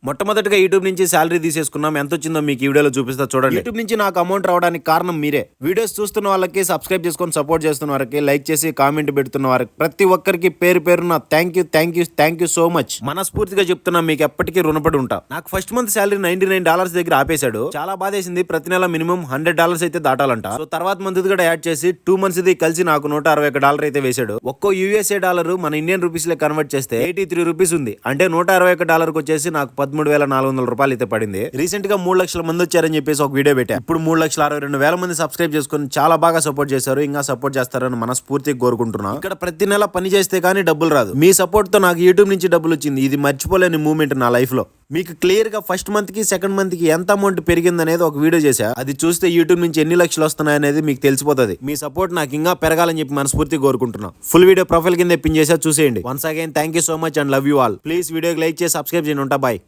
మొట్టమొదటిగా యూట్యూబ్ నుంచి శాలరీ తీసేసుకున్నాం. ఎంత వచ్చిందో మీకు ఈ వీడియోలో చూపిస్తా చూడండి. యూట్యూబ్ నుంచి నాకు అమౌంట్ రావడానికి కారణం మీరే. వీడియోస్ చూస్తున్న వాళ్ళకి, సబ్స్క్రైబ్ చేసుకొని సపోర్ట్ చేస్తున్న వారికి, లైక్ చేసి కామెంట్ పెడుతున్న వారికి ప్రతి ఒక్కరికి పేరు పేరున థ్యాంక్ యూ సో మచ్. మనస్ఫూర్తిగా చెప్తున్నా, మీకు ఎప్పటికీ రుణపడి ఉంటా. నాకు ఫస్ట్ మంత్ శాలరీ $99 దగ్గర ఆపేశాడు. చాలా బాధేసింది. ప్రతి నెల మినిమం $100 అయితే దాటాలంట. సో తర్వాత మంత్ కూడా యాడ్ చేసి 2 months కలిసి నాకు $161 అయితే వేశాడు. ఒక్కో యూఎస్ఏ డాలర్ మన ఇండియన్ రూపీస్ లో కన్వర్ట్ చేస్తే 83 రూపీస్ ఉంది. అంటే $161 వచ్చేసి నాకు 13,400 రూపాయలు అయితే పడింది. రీసెంట్ గా 3 లక్షల మంది వచ్చారని చెప్పేసి ఒక వీడియో పెట్టా. ఇప్పుడు 3,62,000 మంది సబ్స్క్రైబ్ చేసుకుని చాలా బాగా సపోర్ట్ చేశారు. ఇంకా సపోర్ట్ చేస్తారని మనస్ఫూర్తిగా కోరుకుంటున్నా. ఇక్కడ ప్రతి నెల పని చేస్తే కానీ డబ్బులు రాదు. మీ సపోర్ట్ తో నాకు యూట్యూబ్ నుంచి డబ్బులు వచ్చింది. ఇది మర్చిపోలేని మూమెంట్ నా లైఫ్ లో. మీకు క్లియర్ గా ఫస్ట్ మంత్ కి, సెకండ్ మంత్ కి ఎంత అమౌంట్ పెరిగింది అనేది ఒక వీడియో చేశా. అది చూస్తే యూట్యూబ్ నుంచి ఎన్ని లక్షలు వస్తున్నాయి అనేది మీకు తెలిసిపోతుంది. మీ సపోర్ట్ నాకు ఇంకా పెరగాలని చెప్పి మనస్ఫూర్తిగా కోరుకుంటున్నా. ఫుల్ వీడియో ప్రొఫైల్ కింద పిన్ చేసా, చూసేయండి. Once again thank you so much and love you all. Please వీడియోకి లైక్ చేసి సబ్స్క్రైబ్ చేయండి. ఉంటా, బాయ్.